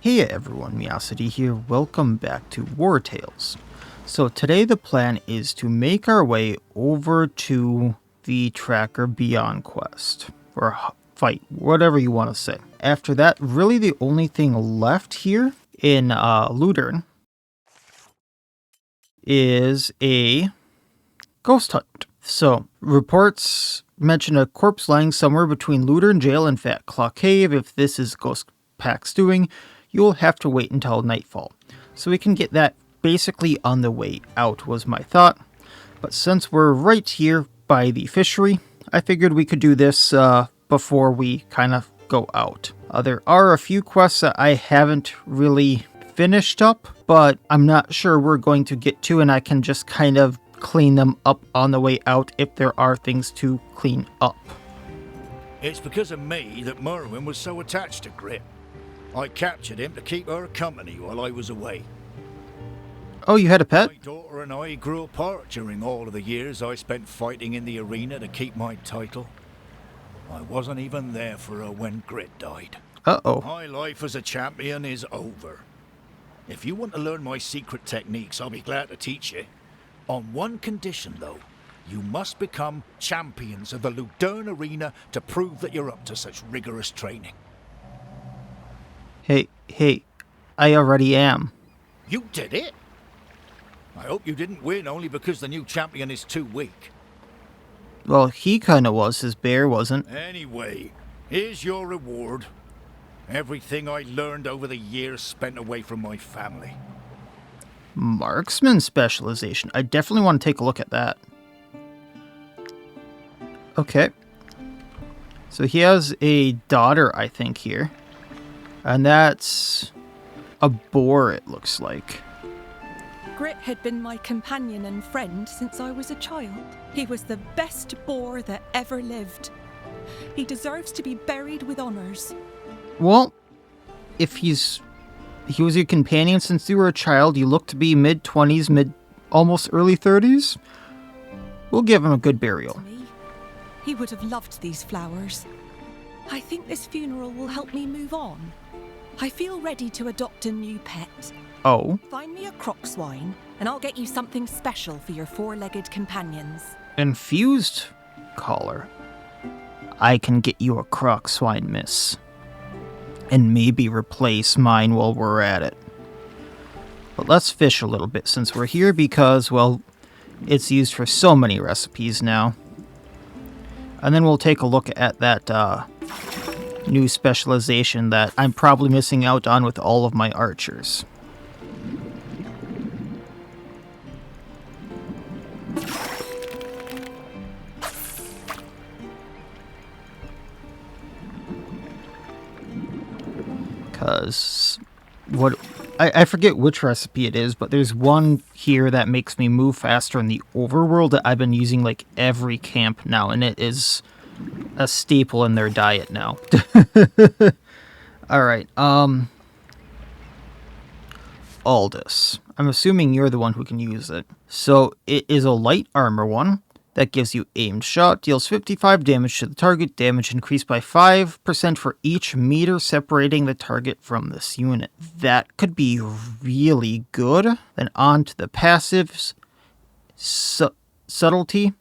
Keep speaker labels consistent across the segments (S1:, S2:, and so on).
S1: Hey everyone, Miacidae here, welcome back to Wartales. So today the plan is to make our way over to the Tracker Bionn quest, or fight, whatever you want to say. After that, really the only thing left here in Ludern is a ghost hunt. So, reports mention a corpse lying somewhere between Ludern Jail and Fat Claw Cave. If this is Ghost Pack's doing, you'll have to wait until nightfall. So we can get that basically on the way out, was my thought. But since we're right here by the fishery, I figured we could do this before we kind of go out. There are a few quests that I haven't really finished up, but I'm not sure we're going to get to, and I can just kind of clean them up on the way out if there are things to clean up.
S2: It's because of me that Merwin was so attached to Grit. I captured him to keep her company while I was away.
S1: Oh, you had a pet?
S2: My daughter and I grew apart during all of the years I spent fighting in the arena to keep my title. I wasn't even there for her when Grit died.
S1: Uh-oh.
S2: My life as a champion is over. If you want to learn my secret techniques, I'll be glad to teach you. On one condition, though. You must become champions of the Ludern arena to prove that you're up to such rigorous training.
S1: Hey, I already am.
S2: You did it? I hope you didn't win only because the new champion is too weak.
S1: Well, he kinda was, his bear wasn't.
S2: Anyway, here's your reward. Everything I learned over the years spent away from my family.
S1: Marksman specialization. I definitely want to take a look at that. Okay. So he has a daughter, I think, here. And that's a boar, it looks like.
S3: Grit had been my companion and friend since I was a child. He was the best boar that ever lived. He deserves to be buried with honors.
S1: Well, if he was your companion since you were a child, you look to be mid-20s, almost early 30s, we'll give him a good burial.
S3: He would have loved these flowers. I think this funeral will help me move on. I feel ready to adopt a new pet.
S1: Oh.
S3: Find me a Crocswine, and I'll get you something special for your four-legged companions.
S1: Infused collar. I can get you a Crocswine, miss. And maybe replace mine while we're at it. But let's fish a little bit since we're here because, well, it's used for so many recipes now. And then we'll take a look at that new specialization that I'm probably missing out on with all of my archers. Because I forget which recipe it is, but there's one here that makes me move faster in the overworld that I've been using like every camp now, and it is a staple in their diet now. Alright, Aldous. I'm assuming you're the one who can use it. So, it is a light armor one that gives you aimed shot, deals 55 damage to the target, damage increased by 5% for each meter separating the target from this unit. That could be really good. Then on to the passives. Subtlety.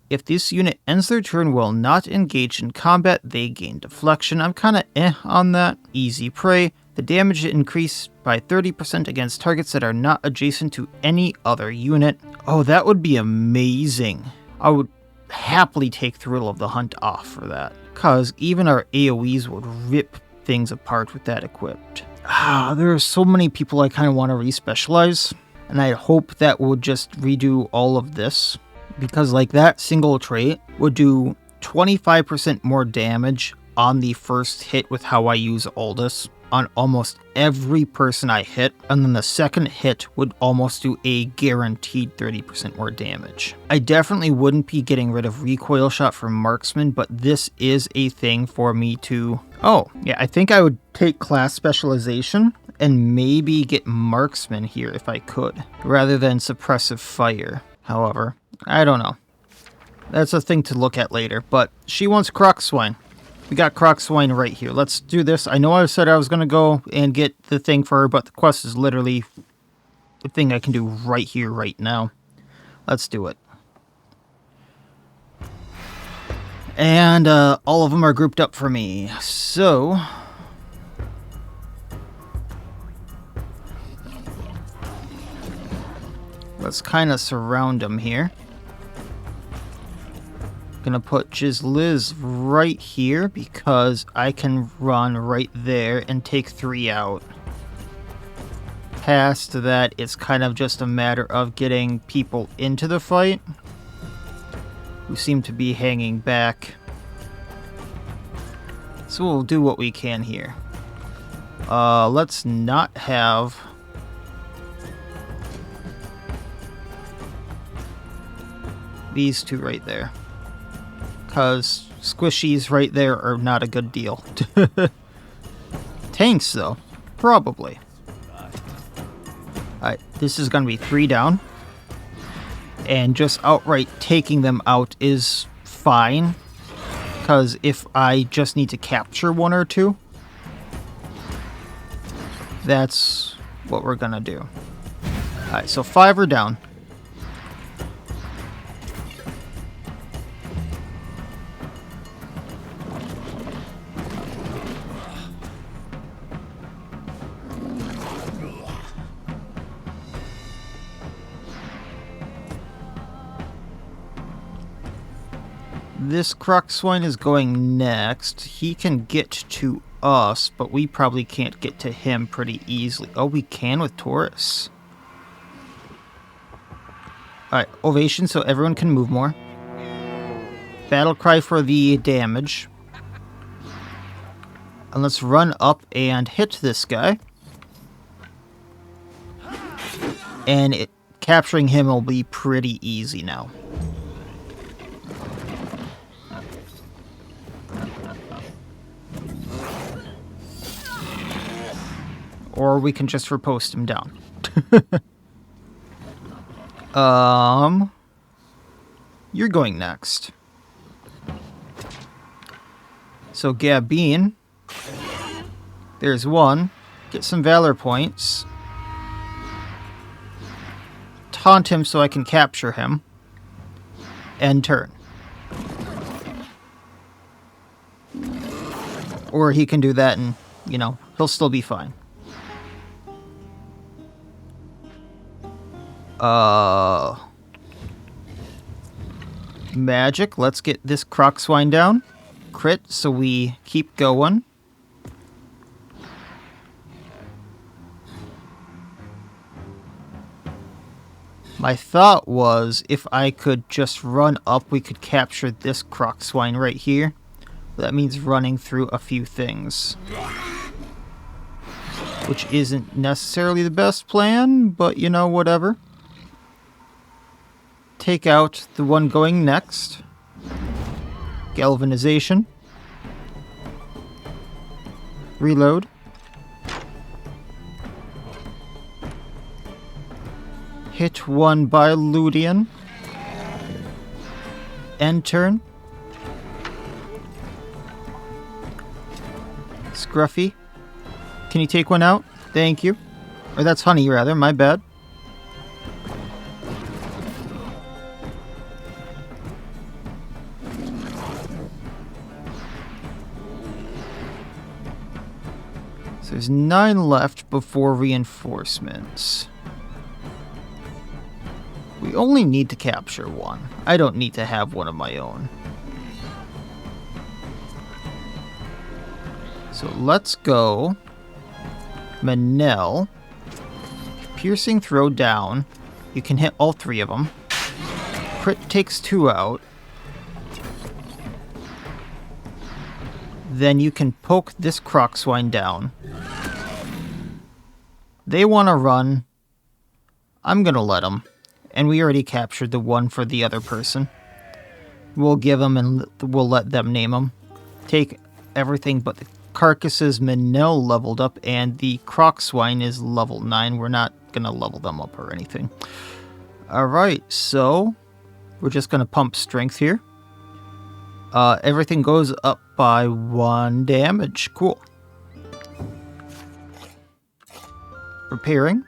S1: If this unit ends their turn while not engaged in combat, they gain deflection. I'm kind of on that. Easy prey. The damage increased by 30% against targets that are not adjacent to any other unit. Oh, that would be amazing. I would happily take Thrill of the Hunt off for that. Because even our AoEs would rip things apart with that equipped. There are so many people I kind of want to respecialize. And I hope that would just redo all of this. Because like that single trait would do 25% more damage on the first hit with how I use Aldous on almost every person I hit, and then the second hit would almost do a guaranteed 30% more damage. I definitely wouldn't be getting rid of recoil shot from marksman, but this is a thing for me to... Oh, yeah, I think I would take class specialization and maybe get marksman here if I could, rather than suppressive fire. However, I don't know. That's a thing to look at later, but she wants Crocswine. We got Crocswine right here. Let's do this. I know I said I was going to go and get the thing for her, but the quest is literally the thing I can do right here, right now. Let's do it. And all of them are grouped up for me. So let's kind of surround them here. Gonna put Jizliz right here because I can run right there and take 3 out. Past that, it's kind of just a matter of getting people into the fight who seem to be hanging back. So we'll do what we can here. Let's not have these two right there, because squishies right there are not a good deal. Tanks, though, probably. Alright, this is going to be 3 down. And just outright taking them out is fine, because if I just need to capture 1 or 2, that's what we're going to do. Alright, so 5 are down. This Crocswine is going next. He can get to us, but we probably can't get to him pretty easily. Oh, we can with Taurus. Alright, Ovation so everyone can move more. Battle Cry for the damage. And let's run up and hit this guy. And capturing him will be pretty easy now. Or we can just riposte him down. You're going next. So Bionn, there's 1. Get some Valor points. Taunt him so I can capture him. End turn. Or he can do that and, you know, he'll still be fine. Magic. Let's get this Crocswine down. Crit, so we keep going. My thought was if I could just run up, we could capture this Crocswine right here. That means running through a few things, which isn't necessarily the best plan, but you know, whatever. Take out the one going next. Galvanization. Reload. Hit 1 by Ludern. End turn. Scruffy. Can you take 1 out? Thank you. Or that's Honey, rather. My bad. So there's 9 left before reinforcements. We only need to capture 1. I don't need to have 1 of my own. So let's go. Manel. Piercing throw down. You can hit all 3 of them. Crit takes 2 out. Then you can poke this Crocswine down. They want to run. I'm going to let them. And we already captured the 1 for the other person. We'll give them and we'll let them name them. Take everything but the carcasses. Manel leveled up and the Crocswine is level 9. We're not going to level them up or anything. Alright, so we're just going to pump strength here. Everything goes up by 1 damage. Cool. Repairing.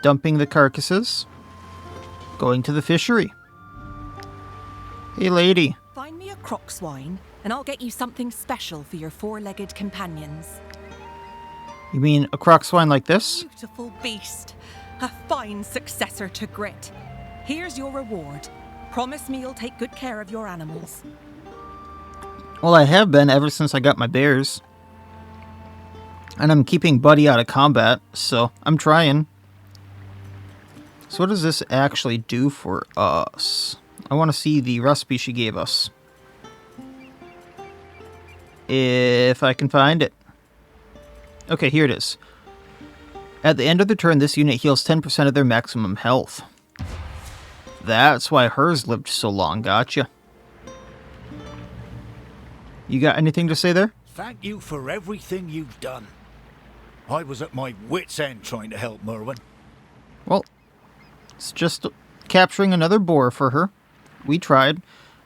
S1: Dumping the carcasses. Going to the fishery. Hey, lady.
S3: Find me a Crocswine, and I'll get you something special for your four-legged companions.
S1: You mean a Crocswine like this?
S3: Beautiful beast. A fine successor to Grit. Here's your reward. Promise me you'll take good care of your animals.
S1: Well, I have been ever since I got my bears. And I'm keeping Buddy out of combat, so I'm trying. So what does this actually do for us? I want to see the recipe she gave us. If I can find it. Okay, here it is. At the end of the turn, this unit heals 10% of their maximum health. That's why hers lived so long, gotcha. You got anything to say there?
S2: Thank you for everything you've done. I was at my wit's end trying to help Merwin.
S1: Well, it's just capturing another boar for her. We tried.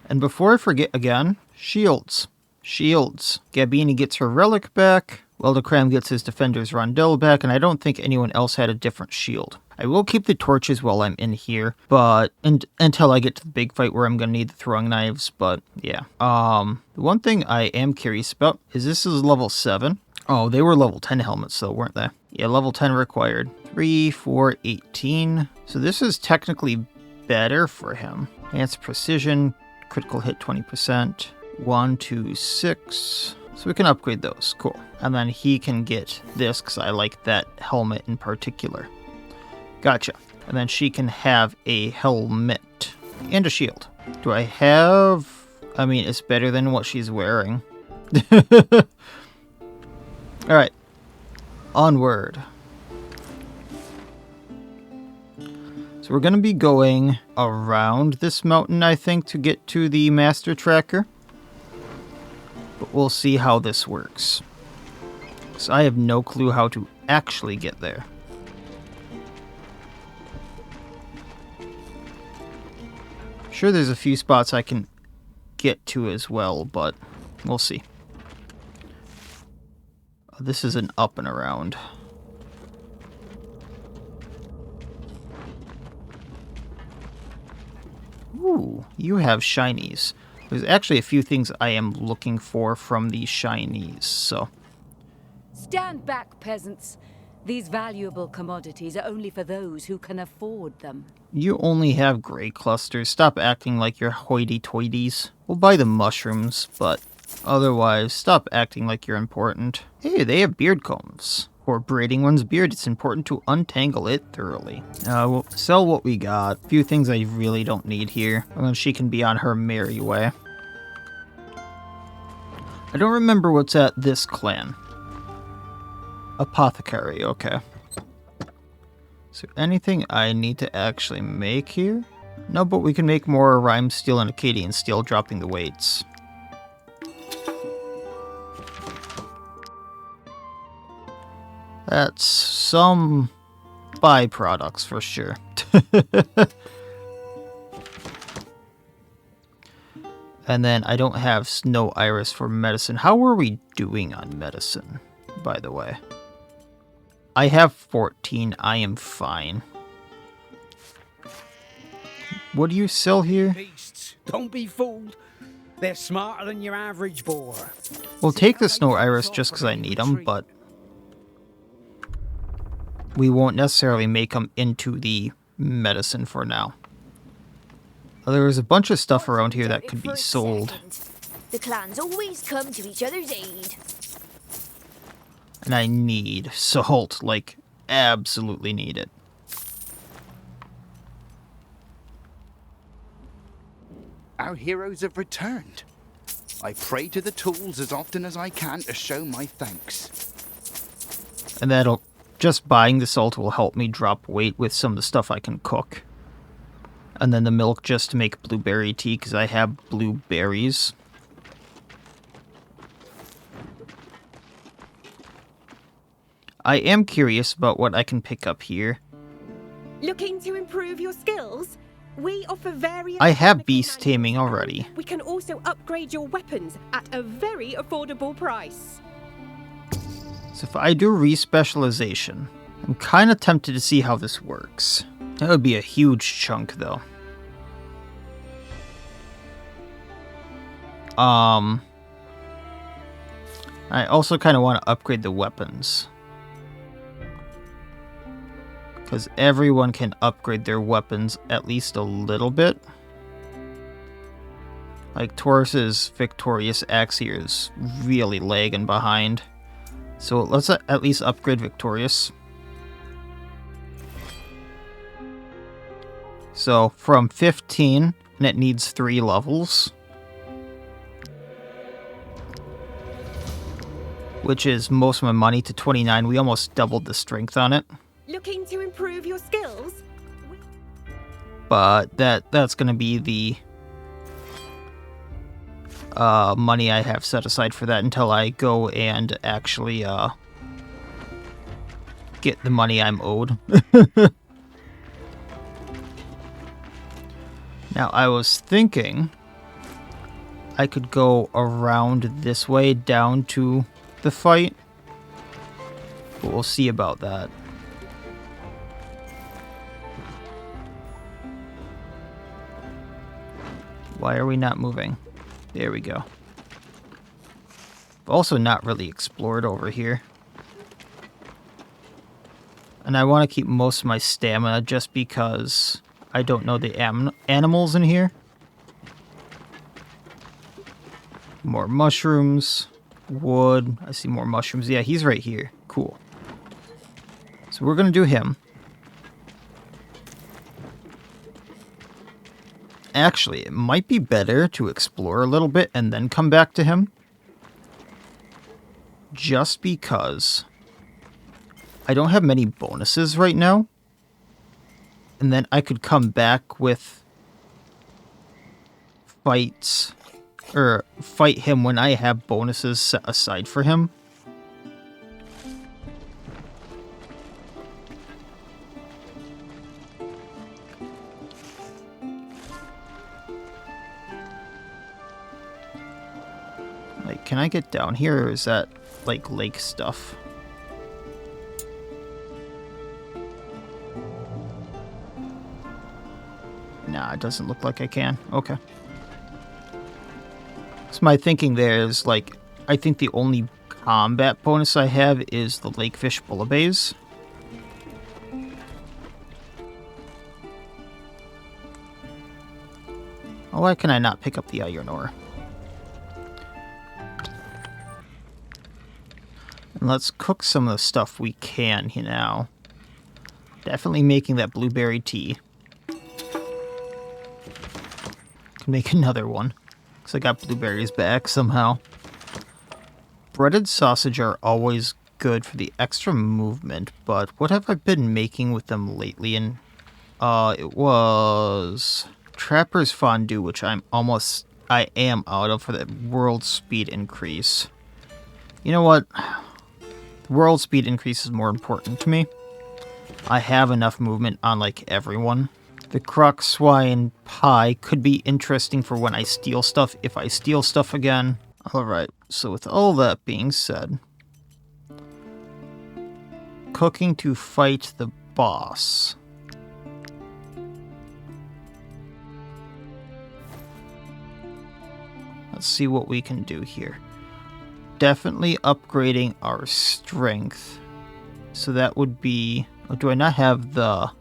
S1: And before I forget again, shields. Shields. Gabini gets her relic back. Weldecram gets his defender's rondelle back, and I don't think anyone else had a different shield. I will keep the torches while I'm in here, but until I get to the big fight where I'm going to need the throwing knives, but yeah. The one thing I am curious about is this is level 7. Oh, they were level 10 helmets though, weren't they? Yeah, level 10 required. 3, 4, 18. So this is technically better for him. Enhanced precision, critical hit 20%. 1, 2, 6. So we can upgrade those. Cool. And then he can get this because I like that helmet in particular. Gotcha. And then she can have a helmet and a shield. Do I have... I mean, it's better than what she's wearing. Alright. Onward. So we're going to be going around this mountain, I think, to get to the Master Tracker. But we'll see how this works. So I have no clue how to actually get there. Sure, there's a few spots I can get to as well, but we'll see. This is an up and around. Ooh, you have shinies. There's actually a few things I am looking for from these shinies, so...
S4: Stand back, peasants. These valuable commodities are only for those who can afford them.
S1: You only have gray clusters. Stop acting like you're hoity-toities. We'll buy the mushrooms, but otherwise, stop acting like you're important. Hey, they have beard combs. For braiding one's beard, it's important to untangle it thoroughly. We'll sell what we got. A few things I really don't need here. And then she can be on her merry way. I don't remember what's at this clan. Apothecary, okay. So anything I need to actually make here? No, but we can make more Rhyme Steel and Acadian Steel, dropping the weights. That's some byproducts for sure. And then I don't have Snow Iris for medicine. How are we doing on medicine, by the way? I have 14. I am fine. What do you sell here?
S5: Beasts, don't be fooled. They're smarter than your average boar.
S1: We'll take the Snow Iris just because I need them, but we won't necessarily make them into the medicine for now. There's a bunch of stuff around here that could be sold.
S6: The clans always come to each other's aid.
S1: And I need salt, like, absolutely need it.
S7: Our heroes have returned. I pray to the tools as often as I can to show my thanks.
S1: And that'll... just buying the salt will help me drop weight with some of the stuff I can cook. And then the milk just to make blueberry tea, because I have blueberries. I am curious about what I can pick up here.
S8: Looking to improve your skills? We offer various...
S1: I have
S8: mechanical
S1: beast taming
S8: manuals,
S1: already.
S8: and we can also upgrade your weapons at a very affordable price.
S1: So if I do respecialization, I'm kind of tempted to see how this works. That would be a huge chunk, though. I also kind of want to upgrade the weapons. Because everyone can upgrade their weapons at least a little bit. Like Taurus's Victorious Axe here is really lagging behind. So let's at least upgrade Victorious. So from 15, and it needs 3 levels. Which is most of my money, to 29. We almost doubled the strength on it.
S8: Looking to improve your skills?
S1: But that's going to be the money I have set aside for that until I go and actually get the money I'm owed. Now, I was thinking I could go around this way down to the fight, but we'll see about that. Why are we not moving? There we go. Also not really explored over here. And I want to keep most of my stamina just because I don't know the animals in here. More mushrooms. Wood. I see more mushrooms. Yeah, he's right here. Cool. So we're going to do him. Actually, it might be better to explore a little bit and then come back to him. Just because I don't have many bonuses right now. And then I could come back with fights, or fight him when I have bonuses set aside for him. Like, can I get down here, or is that, like, lake stuff? Nah, it doesn't look like I can. Okay. So my thinking there is, like, I think the only combat bonus I have is the lakefish bullabays. Oh, why can I not pick up the iron ore? And let's cook some of the stuff we can here now. Definitely making that blueberry tea. Can make another one. Because I got blueberries back somehow. Breaded sausage are always good for the extra movement, but what have I been making with them lately? And it was Trapper's Fondue, which I am out of for the world speed increase. You know what? The world speed increase is more important to me. I have enough movement on, like, everyone. The Crocswine pie could be interesting for when I steal stuff, if I steal stuff again. Alright, so with all that being said, cooking to fight the boss. Let's see what we can do here. Definitely upgrading our strength. So that would be... Oh, do I not have the...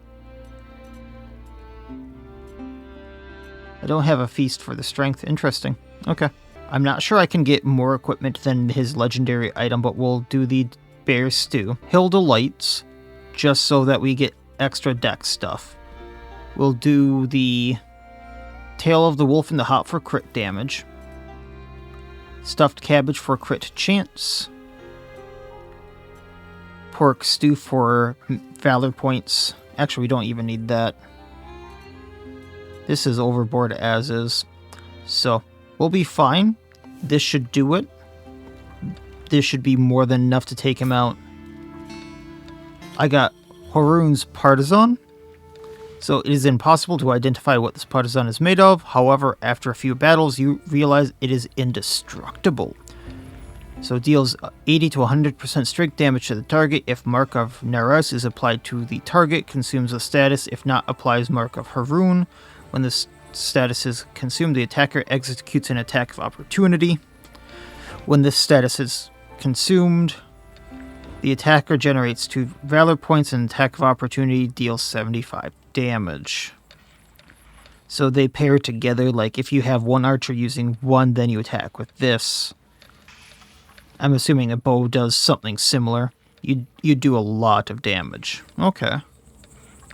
S1: I don't have a feast for the strength. Interesting. Okay. I'm not sure I can get more equipment than his legendary item, but we'll do the bear stew. Hilda Lights, just so that we get extra deck stuff. We'll do the Tail of the Wolf in the Hop for crit damage. Stuffed cabbage for crit chance. Pork stew for valor points. Actually, we don't even need that. This is overboard as is. So, we'll be fine. This should do it. This should be more than enough to take him out. I got Haroon's Partisan. So it is impossible to identify what this partisan is made of. However, after a few battles, you realize it is indestructible. So it deals 80 to 100% strength damage to the target. If Mark of Nares is applied to the target, consumes a status. If not, applies Mark of Haroon. When this status is consumed, the attacker executes an attack of opportunity. When this status is consumed, the attacker generates 2 Valor points and attack of opportunity deals 75 damage. So they pair together, like if you have one archer using one, then you attack with this. I'm assuming a bow does something similar. You do a lot of damage. Okay.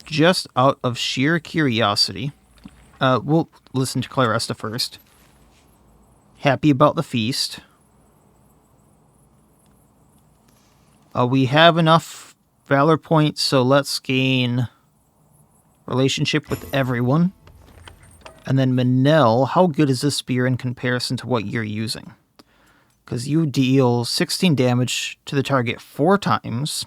S1: Just out of sheer curiosity, we'll listen to Claresta first. Happy about the feast. We have enough Valor points, so let's gain relationship with everyone. And then Manel, how good is this spear in comparison to what you're using? Because you deal 16 damage to the target 4 times.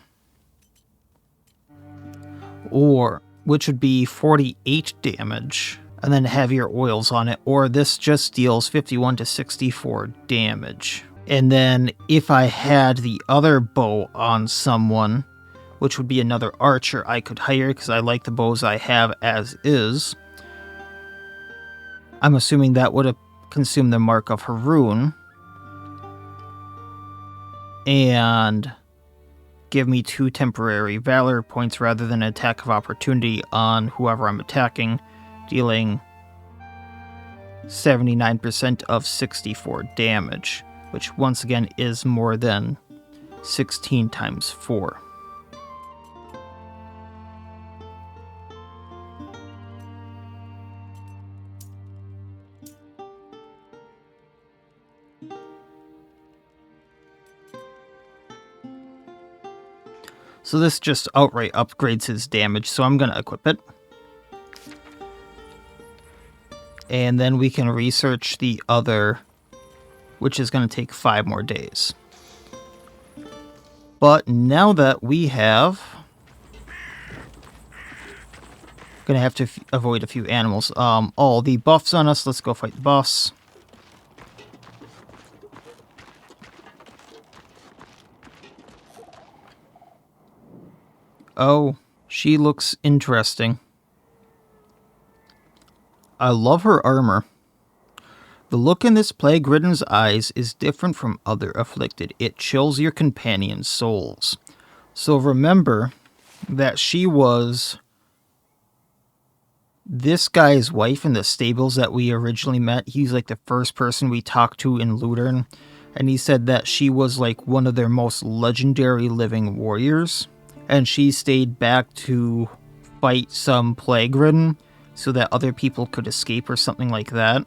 S1: Or, which would be 48 damage. And then heavier oils on it. Or this just deals 51 to 64 damage. And then if I had the other bow on someone, which would be another archer I could hire because I like the bows I have as is. I'm assuming that would have consumed the Mark of Haroon. And give me 2 temporary Valor points rather than an attack of opportunity on whoever I'm attacking, dealing 79% of 64 damage, which once again is more than 16 times 4. So this just outright upgrades his damage, so I'm going to equip it. And then we can research the other, which is going to take 5 more days. But now that we have... Going to have to avoid a few animals. All the buffs on us, let's go fight the boss. Oh, she looks interesting. I love her armor. The look in this plague-ridden's eyes is different from other afflicted. It chills your companion's souls. So remember that she was this guy's wife in the stables that we originally met. He's like the first person we talked to in Ludern. And he said that she was like one of their most legendary living warriors. And she stayed back to fight some plague-ridden so that other people could escape or something like that.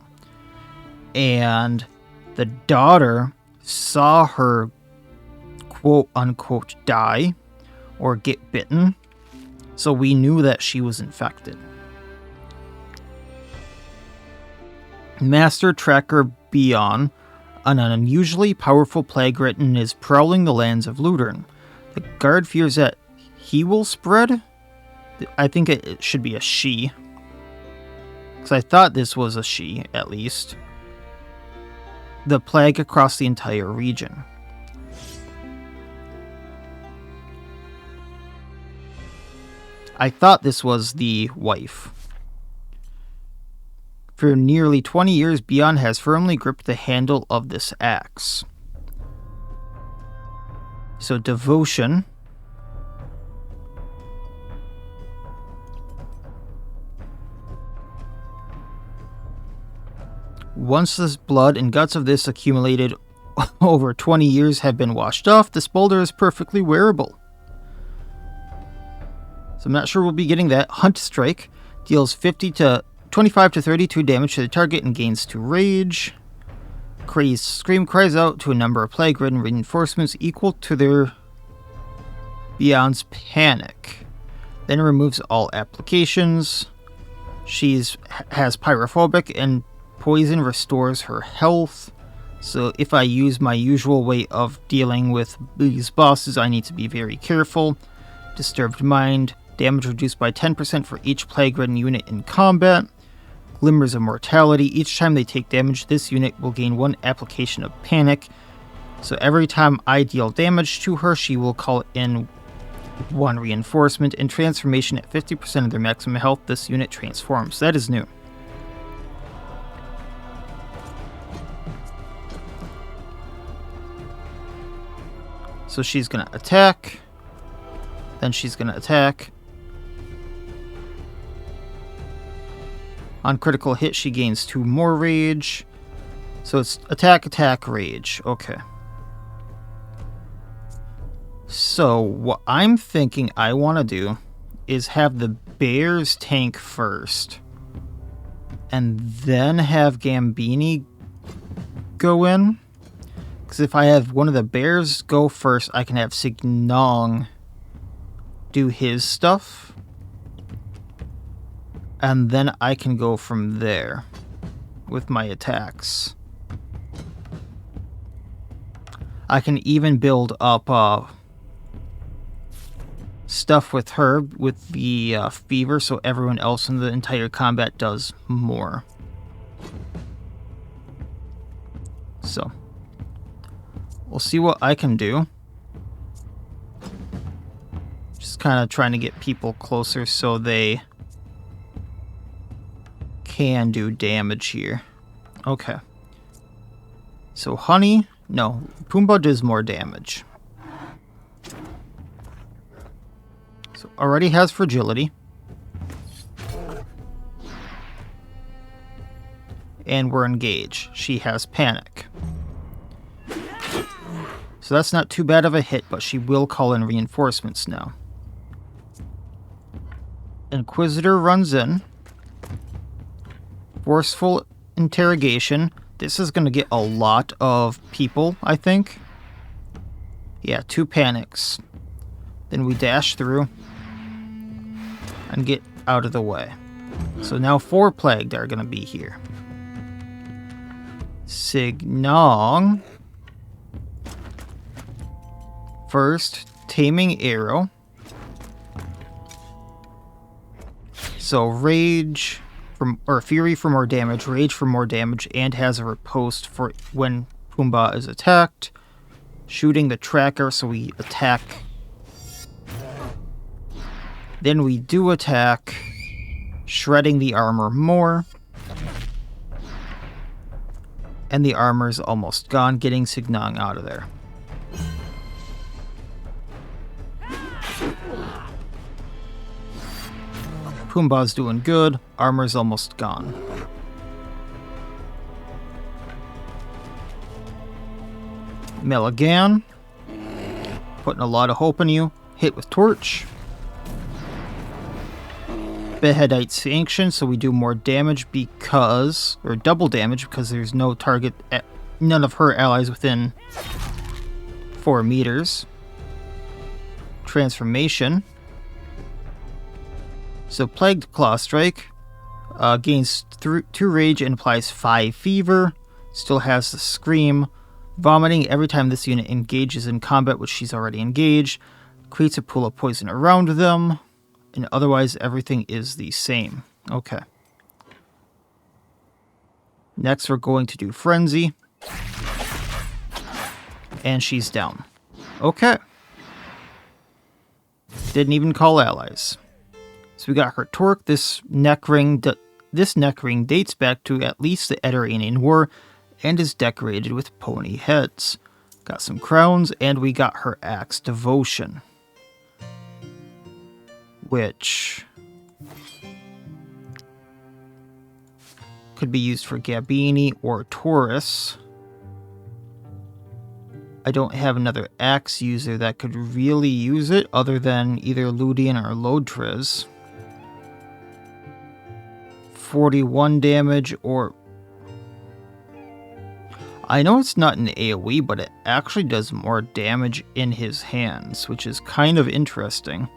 S1: And the daughter saw her quote-unquote die or get bitten. So we knew that she was infected. Master Tracker Bionn, an unusually powerful plague-ridden, is prowling the lands of Ludern. The guard fears that he will spread? I think it should be a she. Because I thought this was a she, at least. The plague across the entire region. I thought this was the wife. For nearly 20 years, Bionn has firmly gripped the handle of this axe. So, devotion. Once the blood and guts of this accumulated over 20 years have been washed off, this boulder is perfectly wearable. So I'm not sure we'll be getting that. Hunt Strike deals 25 to 32 damage to the target and gains 2 rage. Crazed Scream cries out to a number of plague-ridden reinforcements equal to their Bionn's panic. Then removes all applications. She has pyrophobic and poison restores her health. So if I use my usual way of dealing with these bosses, I need to be very careful. Disturbed Mind Damage reduced by 10% for each plague-ridden unit in combat. Glimmers of Mortality. Each time they take damage, this unit will gain 1 application of Panic. So every time I deal damage to her, she will call in 1 reinforcement. And transformation at 50% of their maximum health, this unit transforms. That is new. So she's going to attack. Then she's going to attack. On critical hit, she gains 2 more rage. So it's attack, attack, rage. Okay. So what I'm thinking I want to do is have the bears tank first. And then have Gambini go in. Because if I have one of the bears go first, I can have Signong do his stuff. And then I can go from there with my attacks. I can even build up stuff with her with the fever, so everyone else in the entire combat does more. So we'll see what I can do. Just kind of trying to get people closer so they can do damage here. Okay. So Honey, no, Pumbaa does more damage. So already has fragility. And we're engaged. She has panic. So that's not too bad of a hit, but she will call in reinforcements now. Inquisitor runs in. Forceful interrogation. This is going to get a lot of people, I think. Yeah, 2 panics. Then we dash through and get out of the way. So now 4 plagued are going to be here. Signong. First, Taming Arrow. So Rage, or Fury for more damage, Rage for more damage, and has a riposte for when Pumbaa is attacked. Shooting the tracker, so we attack. Then we do attack, shredding the armor more. And the armor's almost gone, getting Signong out of there. Pumbaa's doing good, armor's almost gone. Milligan, putting a lot of hope in you. Hit with Torch. Behedite Sanction, so we do more damage because, or double damage because there's no target, none of her allies within 4 meters. Transformation. So Plagued Claw Strike gains 2 rage and applies 5 fever. Still has the Scream. Vomiting every time this unit engages in combat, which she's already engaged. Creates a pool of poison around them. And otherwise everything is the same. Okay. Next we're going to do Frenzy. And she's down. Okay. Didn't even call allies. So we got her Torque. This neck ring dates back to at least the Ediranian War and is decorated with pony heads. Got some crowns, and we got her Axe Devotion, which could be used for Gambini or Taurus. I don't have another axe user that could really use it other than either Ludern or Lodriz. 41 damage, or I know it's not an AoE, but it actually does more damage in his hands, which is kind of interesting.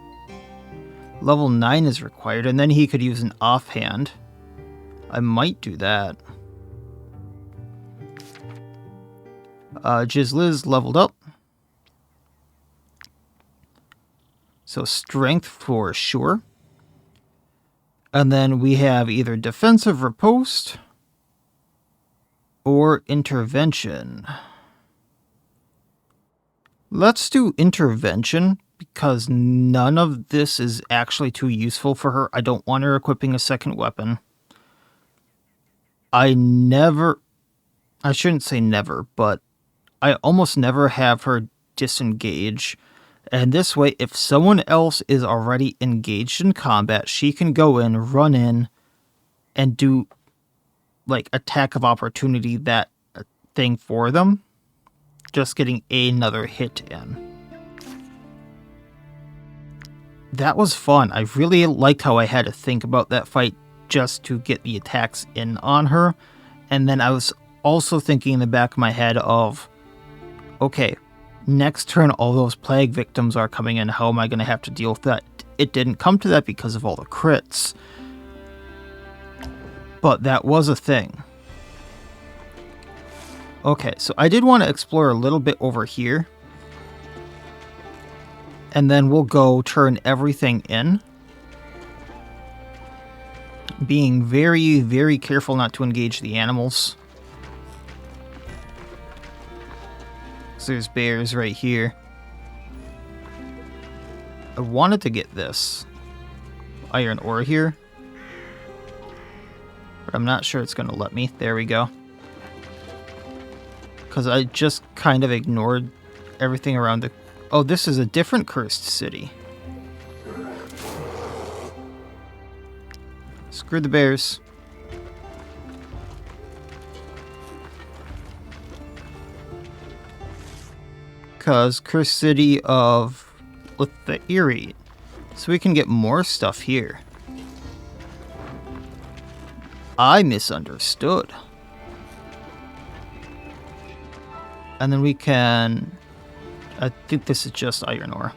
S1: Level 9 is required, and then he could use an offhand. I might do that. Jizliz leveled up. So strength for sure. And then we have either defensive riposte or intervention. Let's do intervention because none of this is actually too useful for her. I don't want her equipping a second weapon. I shouldn't say never, but I almost never have her disengage. And this way, if someone else is already engaged in combat, she can go in, run in, and do, like, attack of opportunity, that thing for them. Just getting another hit in. That was fun. I really liked how I had to think about that fight just to get the attacks in on her. And then I was also thinking in the back of my head of, okay, next turn all those plague victims are coming in. How am I going to have to deal with that? It didn't come to that because of all the crits. But that was a thing. Okay, so I did want to explore a little bit over here. And then we'll go turn everything in. Being very, very careful not to engage the animals. So there's bears right here. I wanted to get this iron ore here. But I'm not sure it's going to let me. There we go. Because I just kind of ignored everything around the... Oh, this is a different cursed city. Screw the bears. Because cursed city of Ludern. So we can get more stuff here. I misunderstood. And then we can... I think this is just iron ore.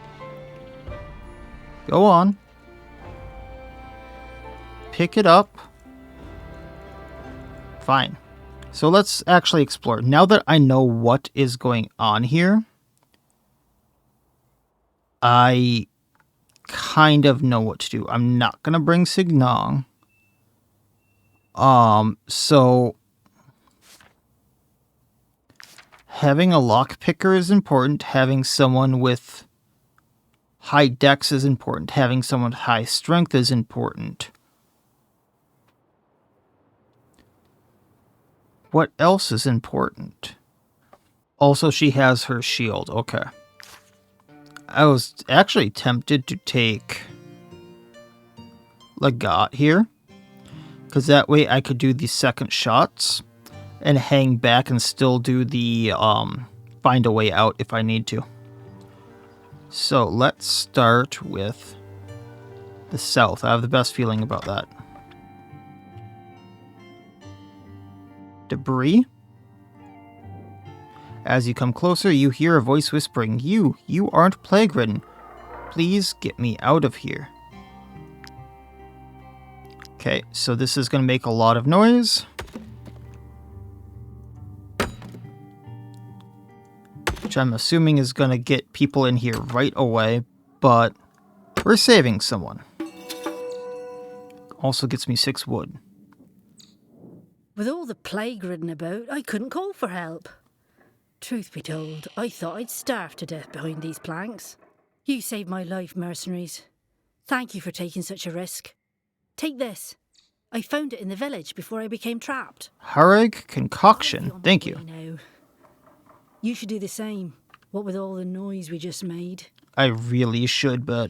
S1: Go on. Pick it up. Fine. So let's actually explore. Now that I know what is going on here, I kind of know what to do. I'm not going to bring Signong. So having a lockpicker is important. Having someone with high dex is important. Having someone with high strength is important. What else is important? Also, she has her shield. Okay. I was actually tempted to take Legat here, because that way I could do the second shots and hang back and still do the find a way out if I need to. So let's start with the south. I have the best feeling about that. Debris. As you come closer, you hear a voice whispering, You aren't plague-ridden. Please get me out of here. Okay, so this is going to make a lot of noise. Which I'm assuming is going to get people in here right away, but we're saving someone. Also gets me 6 wood.
S9: With all the plague ridden about, I couldn't call for help. Truth be told, I thought I'd starve to death behind these planks. You saved my life, mercenaries. Thank you for taking such a risk. Take this. I found it in the village before I became trapped.
S1: Harrig concoction. Thank you.
S9: Now. You should do the same. What with all the noise we just made.
S1: I really should, but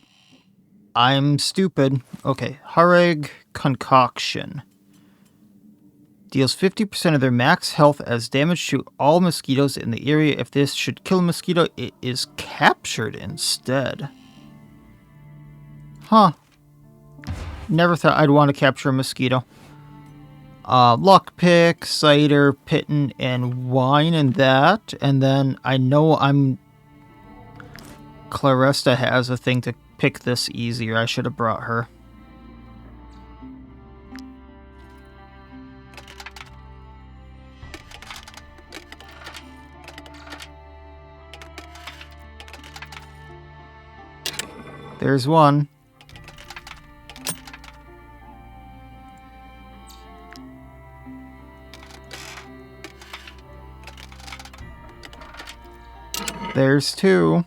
S1: I'm stupid. Okay, Harrig concoction. Deals 50% of their max health as damage to all mosquitoes in the area. If this should kill a mosquito, it is captured instead. Huh. Never thought I'd want to capture a mosquito. Lockpick, cider, bitten, and wine and that. And then I know Claresta has a thing to pick this easier. I should have brought her. There's one. There's two.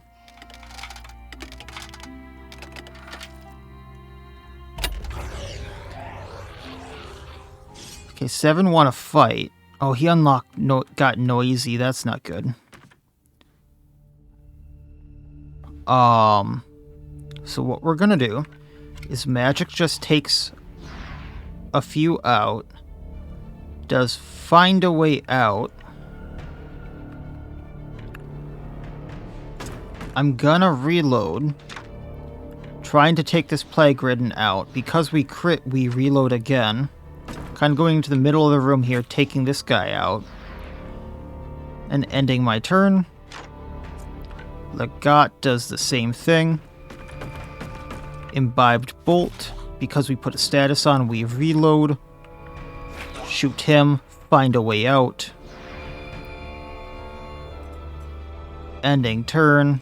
S1: Okay, 7 want to fight. Oh, he got noisy. That's not good. So what we're gonna do is magic just takes a few out, does find a way out. I'm gonna reload, trying to take this plague ridden out. Because we crit, we reload again. Kind of going into the middle of the room here, taking this guy out. And ending my turn. Legat does the same thing. Imbibed Bolt. Because we put a status on, we reload. Shoot him. Find a way out. Ending turn.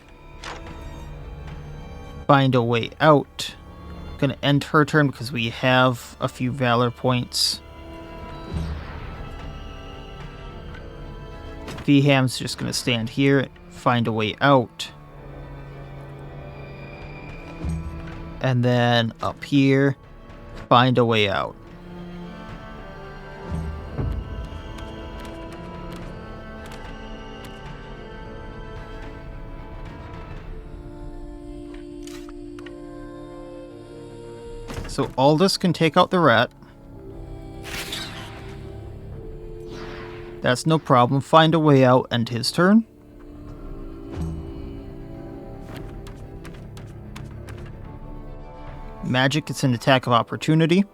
S1: Find a way out. Gonna end her turn because we have a few Valor points. Vham's just gonna stand here, find a way out. And then up here, find a way out. So Aldous can take out the rat. That's no problem. Find a way out, end his turn. Magic gets an attack of opportunity.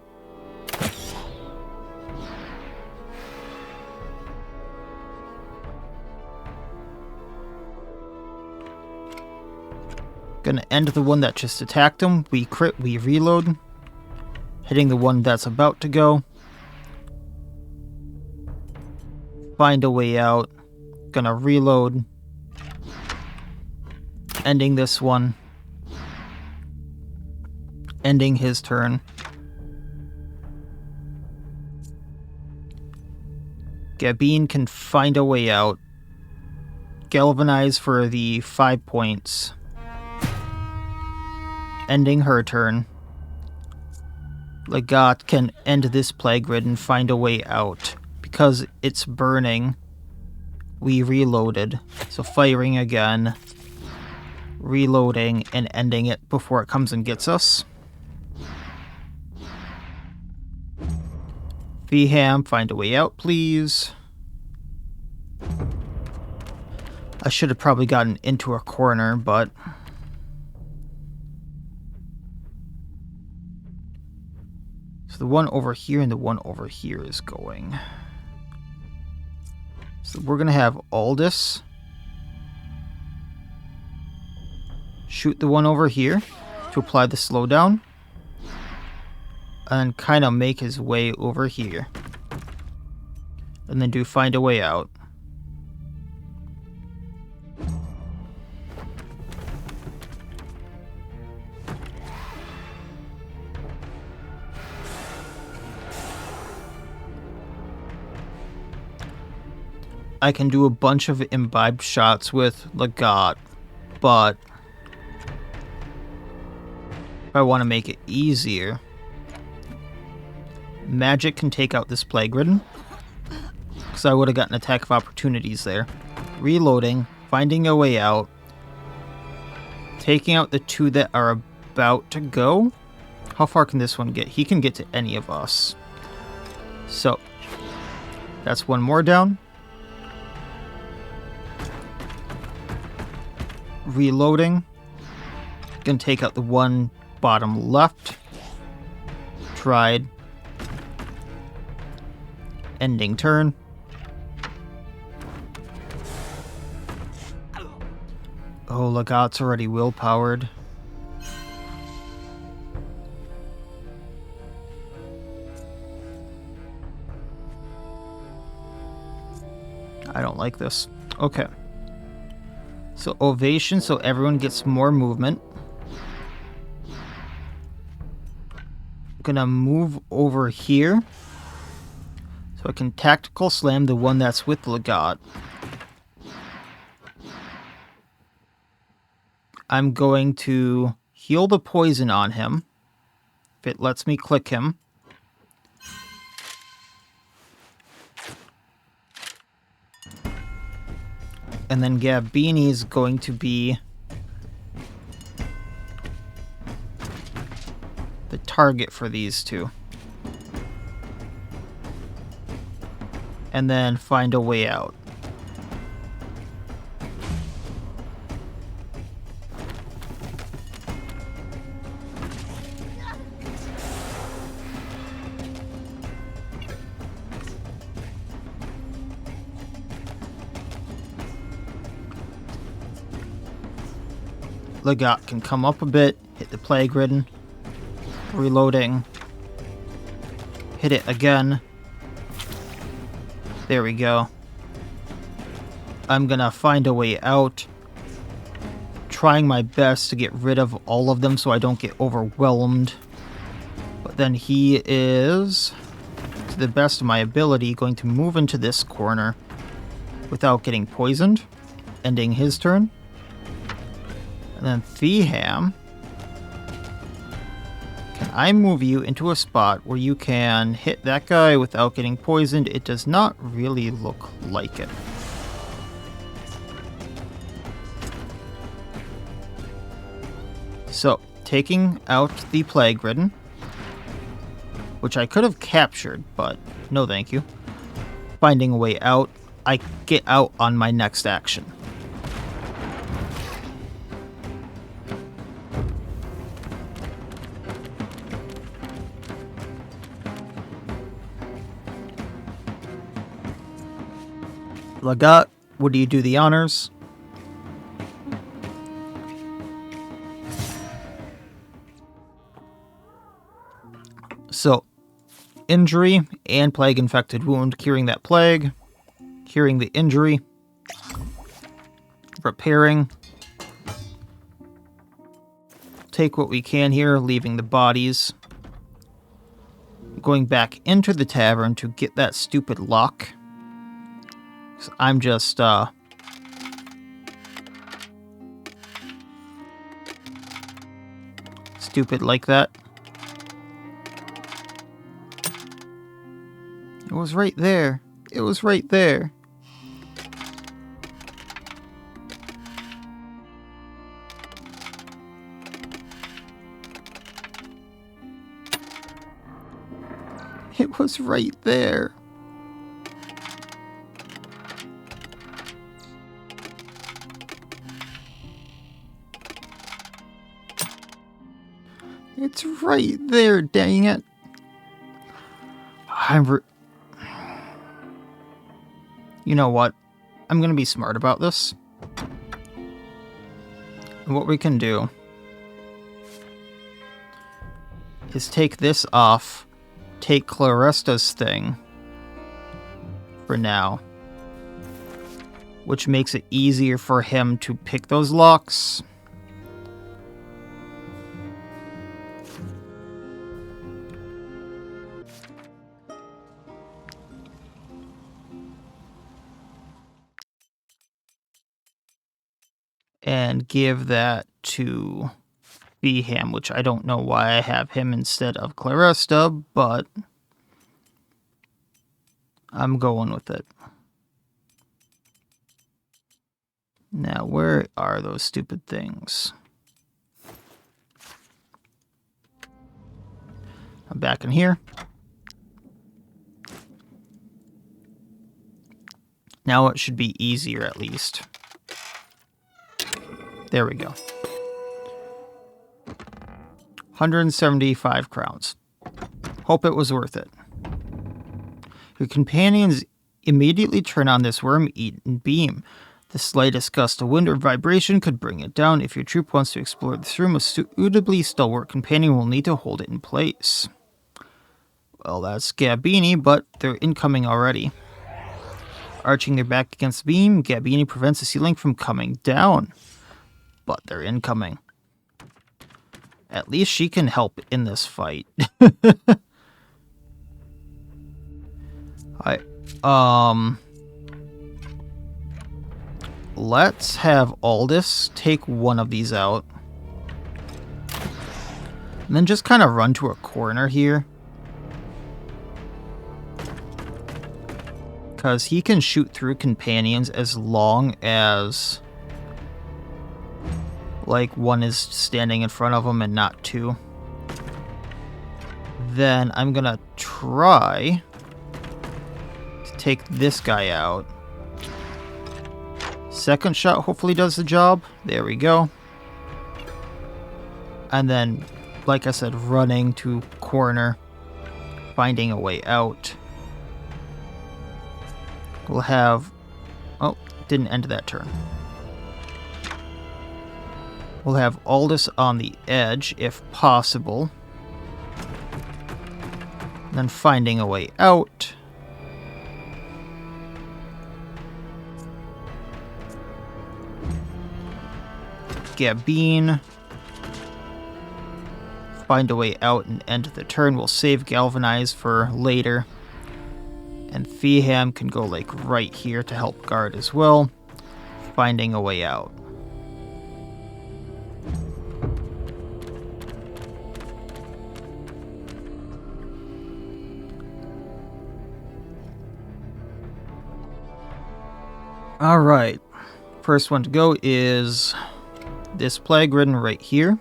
S1: Gonna end the one that just attacked him. We crit, we reload. Hitting the one that's about to go. Find a way out. Gonna reload. Ending this one. Ending his turn. Bionn can find a way out. Galvanize for the 5 points. Ending her turn. Legat can end this plague rid and find a way out. Because it's burning, we reloaded. So firing again, reloading, and ending it before it comes and gets us. Vham, find a way out, please. I should have probably gotten into a corner, but... So the one over here and the one over here is going. So we're going to have Aldous shoot the one over here to apply the slowdown. And kind of make his way over here. And then do find a way out. I can do a bunch of imbibed shots with Legat, but if I want to make it easier, magic can take out this plague ridden, because I would have gotten attack of opportunities there. Reloading, finding a way out, taking out the two that are about to go. How far can this one get? He can get to any of us. So, that's one more down. Reloading. Gonna take out the one bottom left. Tried. Ending turn. Oh, Legat's already willpowered. I don't like this. Okay. So ovation, so everyone gets more movement. gonna move over here so I can tactical slam the one that's with Legat. I'm going to heal the poison on him, if it lets me click him. And then Gabini is going to be the target for these two. And then find a way out. Legat can come up a bit, hit the plague ridden, reloading, hit it again. There we go. I'm gonna find a way out, trying my best to get rid of all of them so I don't get overwhelmed. But then he is, to the best of my ability, going to move into this corner without getting poisoned, ending his turn. And then Theham, can I move you into a spot where you can hit that guy without getting poisoned? It does not really look like it. So, taking out the plague ridden, which I could have captured, but no thank you. Finding a way out, I get out on my next action. Legat, would you do the honors? So, injury and plague infected wound, curing that plague, curing the injury, repairing. Take what we can here, leaving the bodies. Going back into the tavern to get that stupid lock. I'm just, stupid like that. It was right there. It was right there. It was right there. It's right there, dang it. You know what? I'm going to be smart about this. And what we can do is take this off, take Claresta's thing for now, which makes it easier for him to pick those locks. And give that to Theham, which I don't know why I have him instead of Claresta, but I'm going with it. Now, where are those stupid things? I'm back in here. Now it should be easier at least. There we go. 175 crowns. Hope it was worth it. Your companions immediately turn on this worm-eaten beam. The slightest gust of wind or vibration could bring it down. If your troop wants to explore this room, a suitably stalwart companion will need to hold it in place. Well, that's Gabini, but they're incoming already. Arching their back against the beam, Gabini prevents the ceiling from coming down. But they're incoming. At least she can help in this fight. Let's have Aldous take one of these out. And then just kind of run to a corner here. Because he can shoot through companions as long as, like, one is standing in front of him and not two. Then I'm gonna try to take this guy out. Second shot hopefully does the job. There we go. And then, like I said, running to corner, finding a way out. We'll have... Oh, didn't end that turn. We'll have Aldous on the edge, if possible. Then finding a way out. Bionn. Find a way out and end the turn. We'll save Galvanize for later. And Feeham can go, like, right here to help guard as well. Finding a way out. Alright. First one to go is this Plague Ridden right here.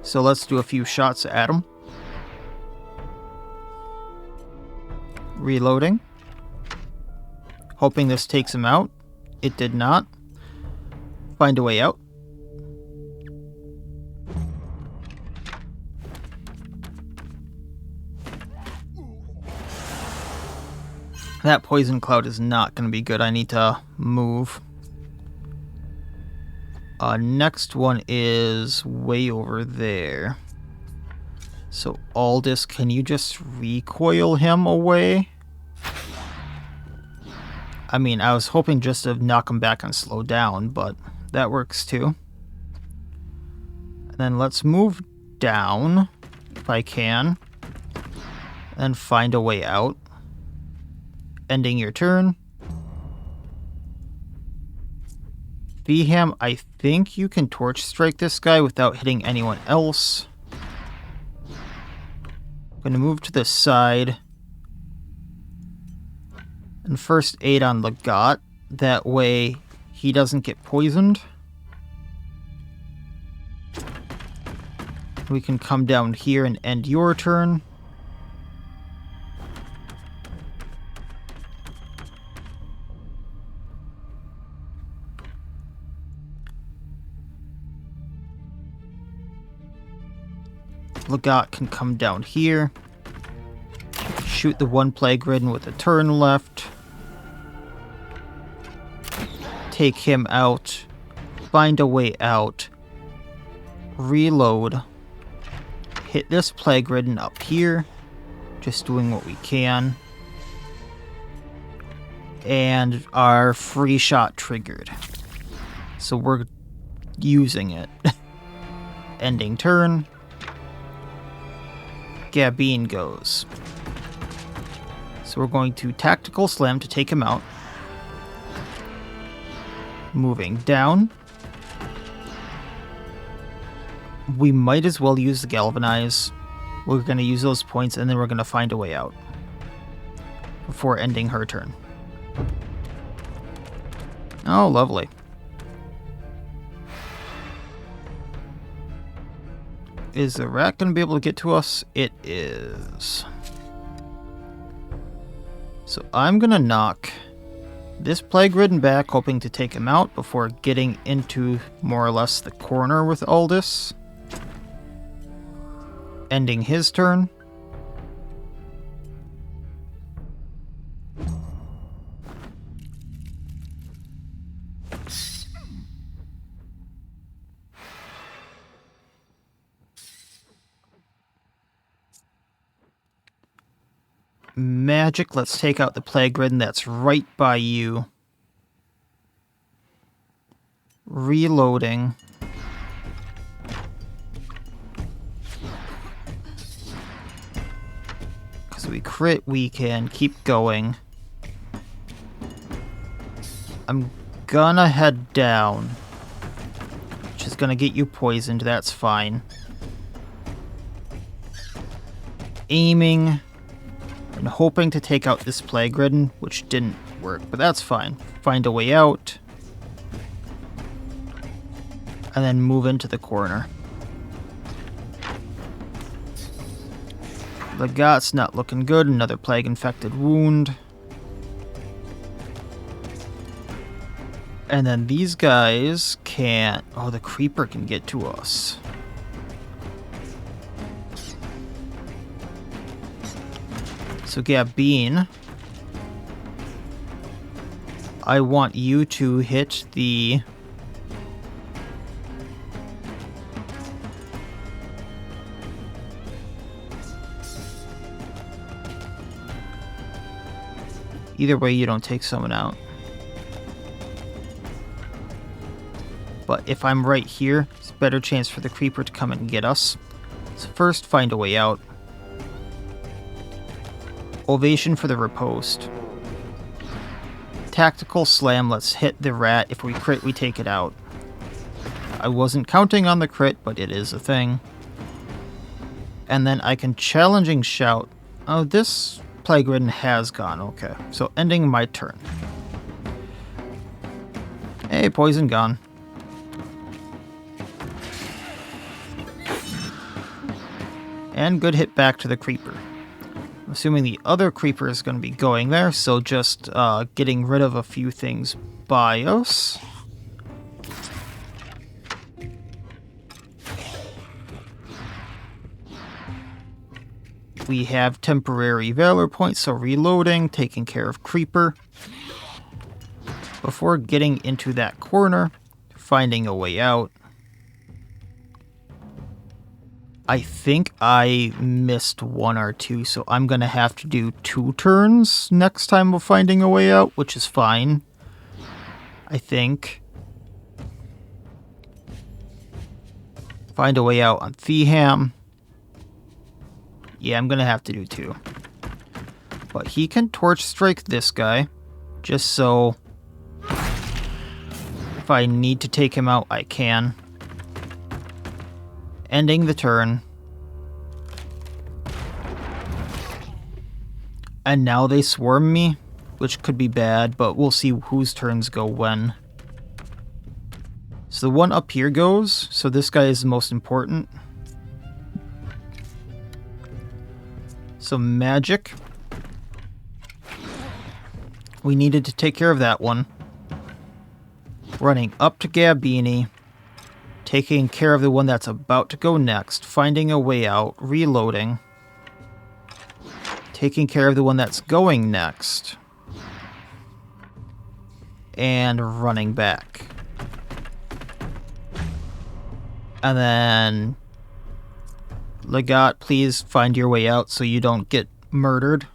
S1: So let's do a few shots at him. Reloading. Hoping this takes him out. It did not. Find a way out. That poison cloud is not going to be good. I need to move. Next one is way over there. So, Aldous, can you just recoil him away? I mean, I was hoping just to knock him back and slow down, but that works too. And then let's move down, if I can, and find a way out. Ending your turn. Feeham, I think you can torch strike this guy without hitting anyone else. I'm going to move to the side. And first aid on Legat. That way he doesn't get poisoned. We can come down here and end your turn. Legat can come down here. Shoot the one Plague Ridden with a turn left. Take him out. Find a way out. Reload. Hit this Plague Ridden up here. Just doing what we can. And our free shot triggered. So we're using it. Ending turn. Bionn goes. So we're going to Tactical Slam to take him out. Moving down. We might as well use the Galvanize. We're going to use those points and then we're going to find a way out. Before ending her turn. Oh, lovely. Is the rat going to be able to get to us? It is. So I'm going to knock this Plague Ridden back, hoping to take him out before getting into more or less the corner with Aldous. Ending his turn. Magic, let's take out the Plague Ridden that's right by you. Reloading. Because we crit, we can keep going. I'm gonna head down. Which is gonna get you poisoned, that's fine. Aiming and hoping to take out this plague ridden, which didn't work, but that's fine. Find a way out. And then move into the corner. The got's not looking good. Another plague infected wound. And then these guys can't... Oh, the creeper can get to us. So Bionn, I want you to hit the... Either way, you don't take someone out. But if I'm right here, it's a better chance for the creeper to come and get us. So first, find a way out. Ovation for the riposte. Tactical slam, let's hit the rat. If we crit, we take it out. I wasn't counting on the crit, but it is a thing. And then I can challenging shout. Oh, this plague ridden has gone. Okay, so ending my turn. Hey, poison gone. And good hit back to the creeper. I'm assuming the other creeper is going to be going there, so just getting rid of a few things by us. We have temporary valor points, so reloading, taking care of creeper. Before getting into that corner, finding a way out. I think I missed one or two, so I'm going to have to do 2 turns next time of finding a way out, which is fine. I think. Find a way out on Theham. Yeah, I'm going to have to do 2. But he can torch strike this guy, just so if I need to take him out, I can. Ending the turn. And now they swarm me, which could be bad, but we'll see whose turns go when. So the one up here goes, so this guy is the most important. So magic. We needed to take care of that one. Running up to Bionn. Taking care of the one that's about to go next. Finding a way out. Reloading. Taking care of the one that's going next. And running back. And then... Legat, please find your way out so you don't get murdered.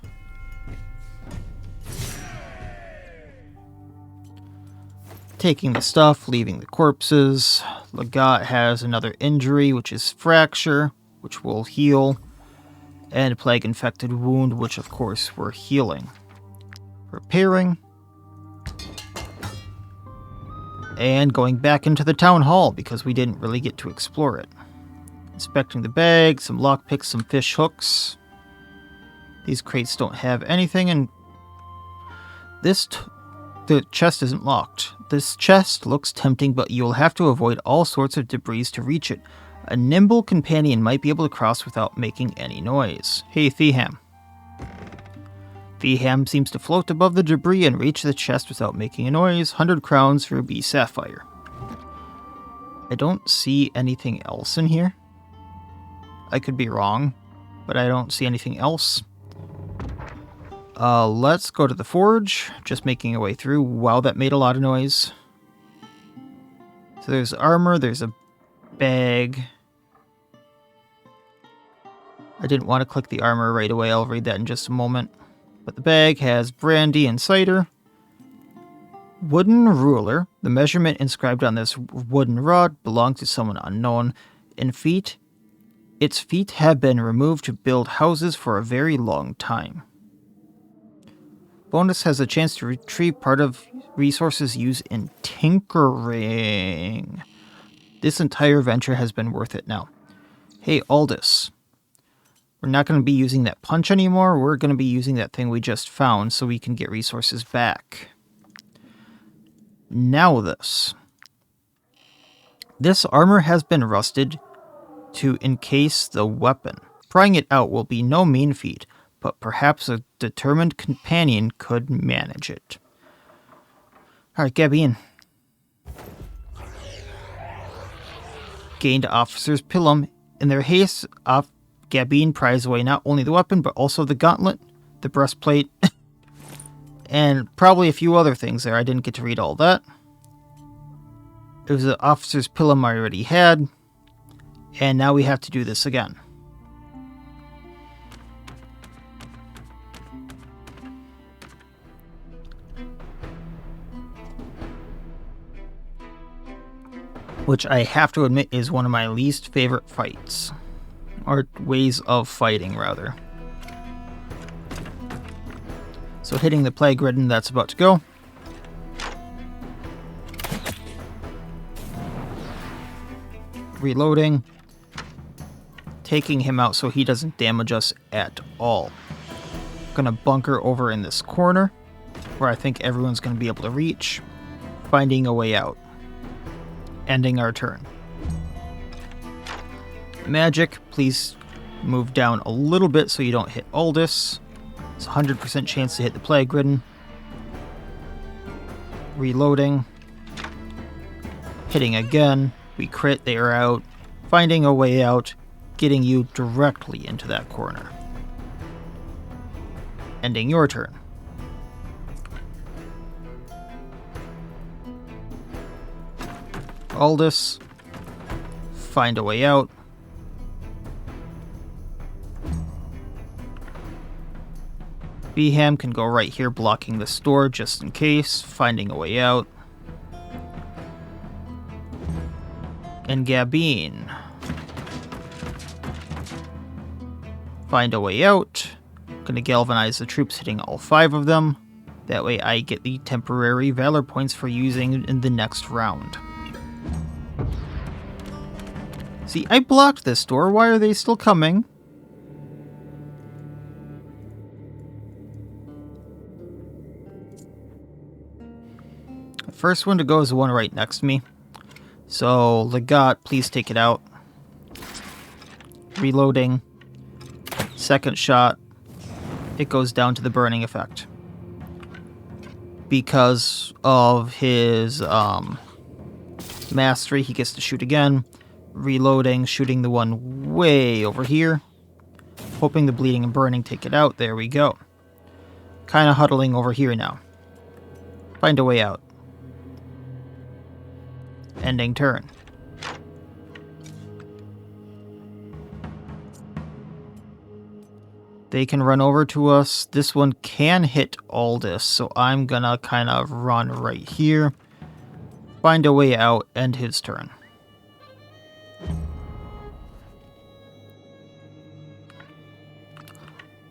S1: Taking the stuff, leaving the corpses. Legat has another injury, which is fracture, which will heal. And a plague-infected wound, which of course we're healing. Repairing. And going back into the town hall, because we didn't really get to explore it. Inspecting the bag, some lockpicks, some fish hooks. These crates don't have anything, and the chest isn't locked. This chest looks tempting, but you'll have to avoid all sorts of debris to reach it. A nimble companion might be able to cross without making any noise. Hey, Theham. Theham seems to float above the debris and reach the chest without making a noise. 100 crowns, ruby, sapphire. I don't see anything else in here. I could be wrong, but I don't see anything else. Let's go to the forge. Just making our way through. Wow, that made a lot of noise. So there's armor, there's a bag. I didn't want to click the armor right away. I'll read that in just a moment. But the bag has brandy and cider. Wooden ruler. The measurement inscribed on this wooden rod belonged to someone unknown. In feet, its feet have been removed to build houses for a very long time. Bonus has a chance to retrieve part of resources used in tinkering. This entire venture has been worth it now. Hey, Aldous. We're not going to be using that punch anymore. We're going to be using that thing we just found so we can get resources back. Now this. This armor has been rusted to encase the weapon. Prying it out will be no mean feat, but perhaps a determined companion could manage it. Alright, Bionn. Gained Officer's Pilum. In their haste, Bionn pries away not only the weapon, but also the gauntlet, the breastplate, and probably a few other things there. I didn't get to read all that. It was the Officer's Pilum I already had, and now we have to do this again. Which I have to admit is one of my least favorite fights. Or ways of fighting, rather. So hitting the plague ridden that's about to go. Reloading. Taking him out so he doesn't damage us at all. Gonna bunker over in this corner, where I think everyone's gonna be able to reach. Finding a way out. Ending our turn. Magic, please move down a little bit so you don't hit Aldous. It's a 100% chance to hit the plague ridden. Reloading. Hitting again. We crit, they are out. Finding a way out. Getting you directly into that corner. Ending your turn. Aldous. Find a way out. Beham can go right here blocking this door just in case, finding a way out. And Bionn. Find a way out. Gonna galvanize the troops, hitting all 5 of them. That way I get the temporary valor points for using in the next round. See, I blocked this door. Why are they still coming? The first one to go is the one right next to me. So, Legat, please take it out. Reloading. Second shot. It goes down to the burning effect. Because of his mastery, he gets to shoot again. Reloading, shooting the one way over here. Hoping the bleeding and burning take it out. There we go. Kind of huddling over here now. Find a way out. Ending turn. They can run over to us. This one can hit Aldous, so I'm gonna kind of run right here. Find a way out, end his turn.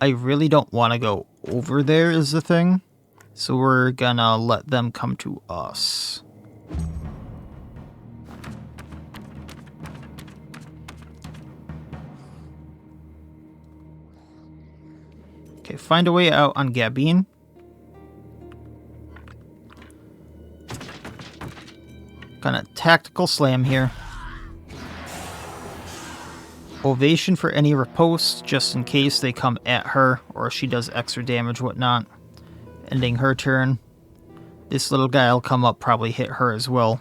S1: I really don't want to go over there is the thing, so we're gonna let them come to us. Okay, find a way out on Bionn. Gonna tactical slam here. Ovation for any riposte, just in case they come at her, or she does extra damage, whatnot. Ending her turn. This little guy will come up, probably hit her as well.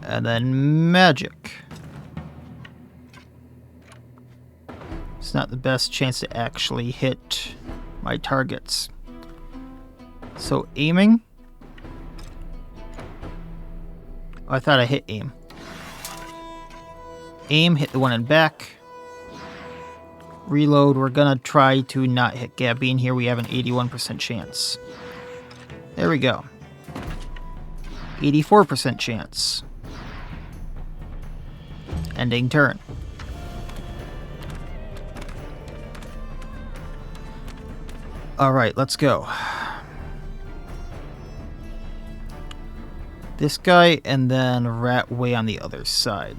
S1: And then magic. It's not the best chance to actually hit my targets. So aiming. Oh, I thought I hit aim. Aim, hit the one in back. Reload. We're gonna try to not hit Bionn here. We have an 81% chance. There we go. 84% chance. Ending turn. Alright, let's go. This guy, and then rat way on the other side.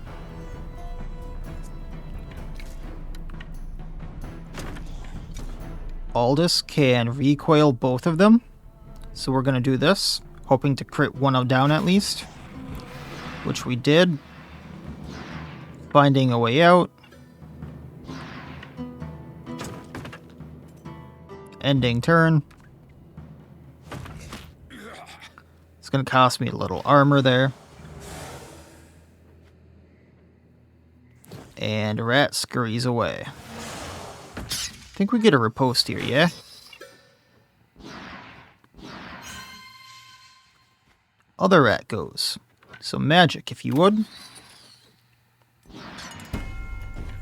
S1: Aldous can recoil both of them. So we're going to do this, hoping to crit one of down at least. Which we did. Finding a way out. Ending turn. It's going to cost me a little armor there. And rat scurries away. I think we get a riposte here, yeah? Other rat goes. So magic, if you would.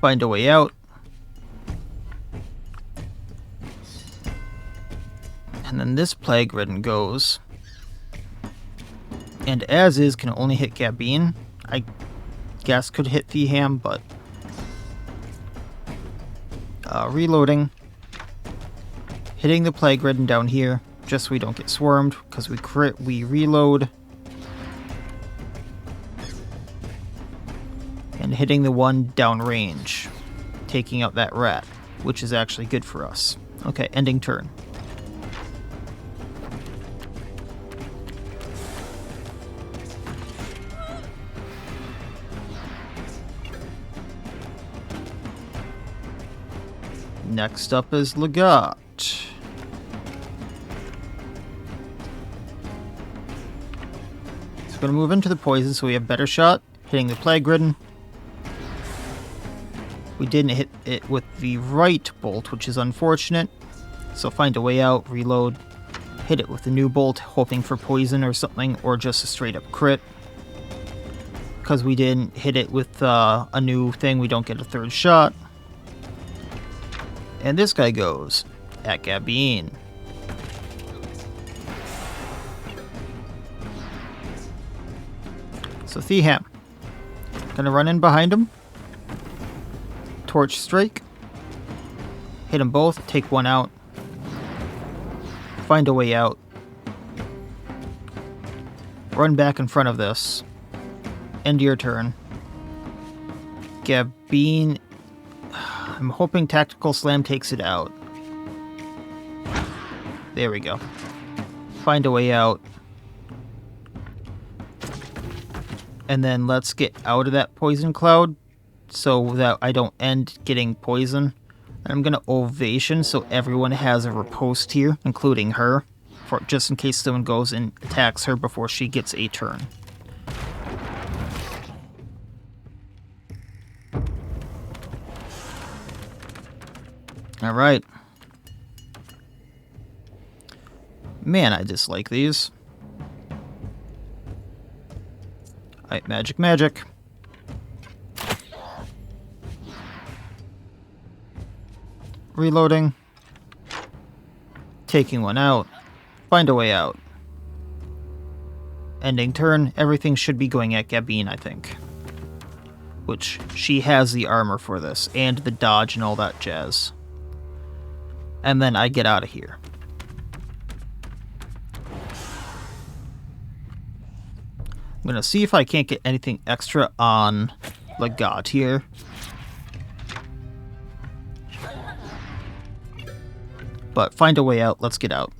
S1: Find a way out. And then this plague ridden goes. And as is, can only hit Bionn. I guess could hit Theham, but... reloading. Hitting the plague ridden down here, just so we don't get swarmed, because we crit, we reload. And hitting the one downrange, taking out that rat, which is actually good for us. Okay, ending turn. Next up is Legat. So we're going to move into the poison so we have better shot. Hitting the plague ridden. We didn't hit it with the right bolt, which is unfortunate. So find a way out, reload, hit it with the new bolt, hoping for poison or something, or just a straight up crit. Because we didn't hit it with a new thing, we don't get a third shot. And this guy goes at Bionn. So Theham. Gonna run in behind him. Torch strike. Hit them both, take one out. Find a way out. Run back in front of this. End your turn. Bionn. I'm hoping Tactical Slam takes it out. There we go. Find a way out. And then let's get out of that poison cloud so that I don't end getting poison. And I'm going to Ovation so everyone has a riposte here, including her, for just in case someone goes and attacks her before she gets a turn. Alright. Man, I dislike these. Alright, magic, magic. Reloading. Taking one out. Find a way out. Ending turn. Everything should be going at Bionn, I think. Which, she has the armor for this, and the dodge and all that jazz. And then I get out of here. I'm going to see if I can't get anything extra on Legat here. But find a way out. Let's get out.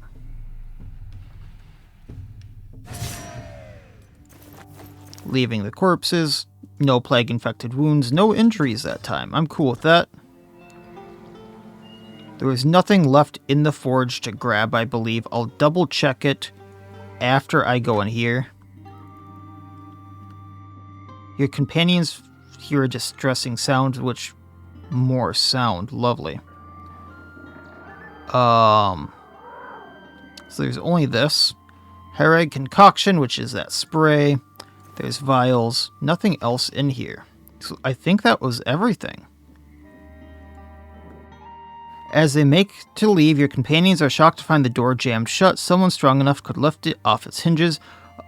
S1: Leaving the corpses. No plague-infected wounds. No injuries that time. I'm cool with that. There was nothing left in the forge to grab, I believe. I'll double check it after I go in here. Your companions hear a distressing sound, which more sound. Lovely. So there's only this. Hereg concoction, which is that spray. There's vials. Nothing else in here. So I think that was everything. As they make to leave, your companions are shocked to find the door jammed shut. Someone strong enough could lift it off its hinges.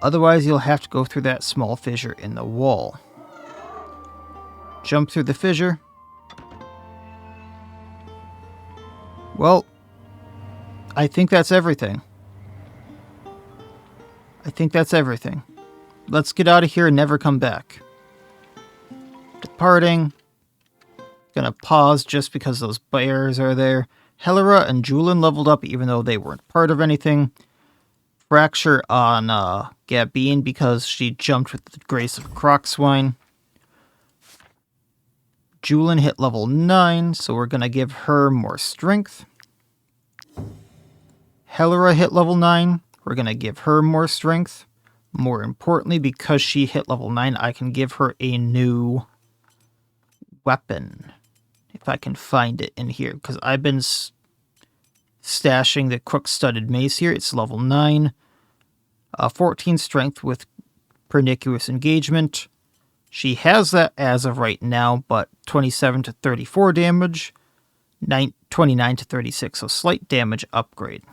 S1: Otherwise, you'll have to go through that small fissure in the wall. Jump through the fissure. Well, I think that's everything. Let's get out of here and never come back. Departing. Gonna pause just because those bears are there. Helera and Julian leveled up even though they weren't part of anything. Fracture on Bionn because she jumped with the grace of Crocswine. Julian hit level 9, so we're gonna give her more strength. Helera hit level 9. We're going to give her more strength. More importantly, because she hit level 9, I can give her a new weapon. If I can find it in here. Because I've been stashing the crook-studded mace here. It's level 9. 14 strength with pernicious engagement. She has that as of right now, but 27 to 34 damage. 29 to 36, so slight damage upgrade.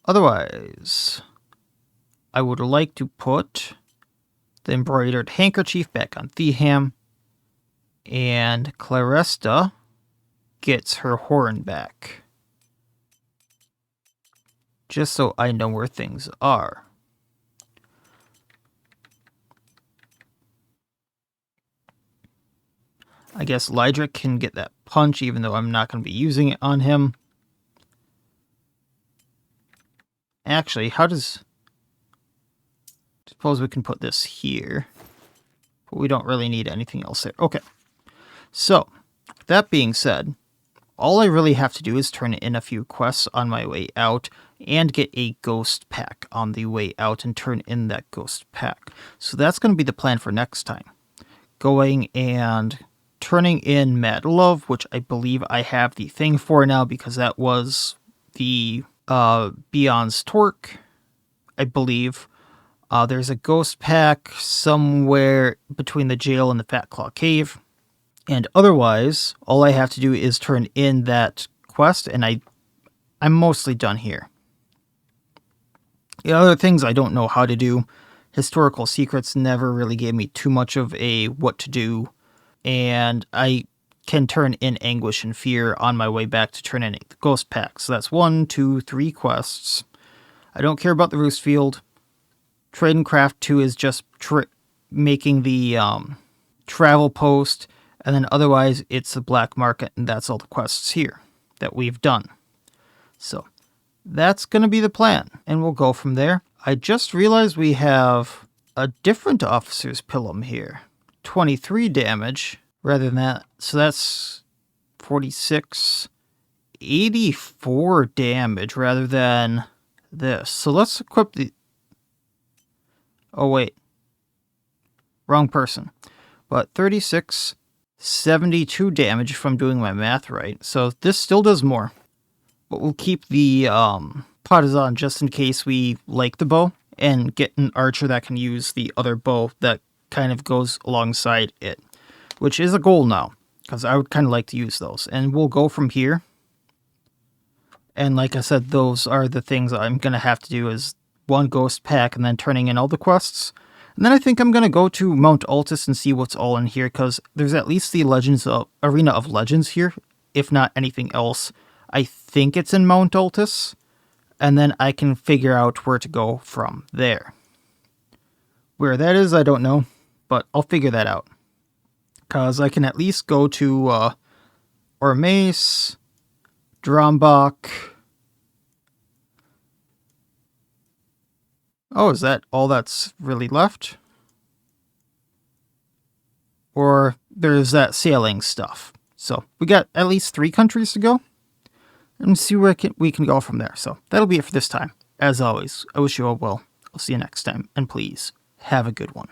S1: Otherwise, I would like to put the embroidered handkerchief back on Theham, and Claresta gets her horn back. Just so I know where things are. I guess Lydric can get that punch, even though I'm not going to be using it on him. Actually, how does... Suppose we can put this here. But we don't really need anything else there. Okay. So, that being said, all I really have to do is turn in a few quests on my way out and get a ghost pack on the way out and turn in that ghost pack. So that's going to be the plan for next time. Going and turning in Mad Love, which I believe I have the thing for now because that was the Bionn's Torque, I believe. There's a ghost pack somewhere between the jail and the Fat Claw Cave. And otherwise, all I have to do is turn in that quest, and I'm mostly done here. The other things I don't know how to do. Historical Secrets never really gave me too much of a what to do. And I can turn in Anguish and Fear on my way back to turn in the Ghost Pack. So that's 1, 2, 3 quests. I don't care about the Roostfield. Trade and Craft 2 is just making the travel post. And then otherwise, it's the Black Market, and that's all the quests here that we've done. So that's going to be the plan, and we'll go from there. I just realized we have a different Officer's Pilum here. 23 damage rather than that. So that's 46, 84 damage rather than this. So let's equip the... Oh, wait. Wrong person. But 36, 72 damage if I'm doing my math right. So this still does more. But we'll keep the Partisan just in case we like the bow and get an archer that can use the other bow that kind of goes alongside it, which is a goal now, because I would kind of like to use those. And we'll go from here. And like I said, those are the things I'm going to have to do is one ghost pack and then turning in all the quests. And then I think I'm going to go to Mount Altus and see what's all in here, because there's at least the Arena of Legends here, if not anything else. I think it's in Mount Altus, and then I can figure out where to go from there. Where that is, I don't know, but I'll figure that out. Because I can at least go to Ormace, Drombach. Oh, is that all that's really left? Or there's that sailing stuff. So we got at least 3 countries to go. And see where we can go from there. So that'll be it for this time. As always, I wish you all well. I'll see you next time. And please, have a good one.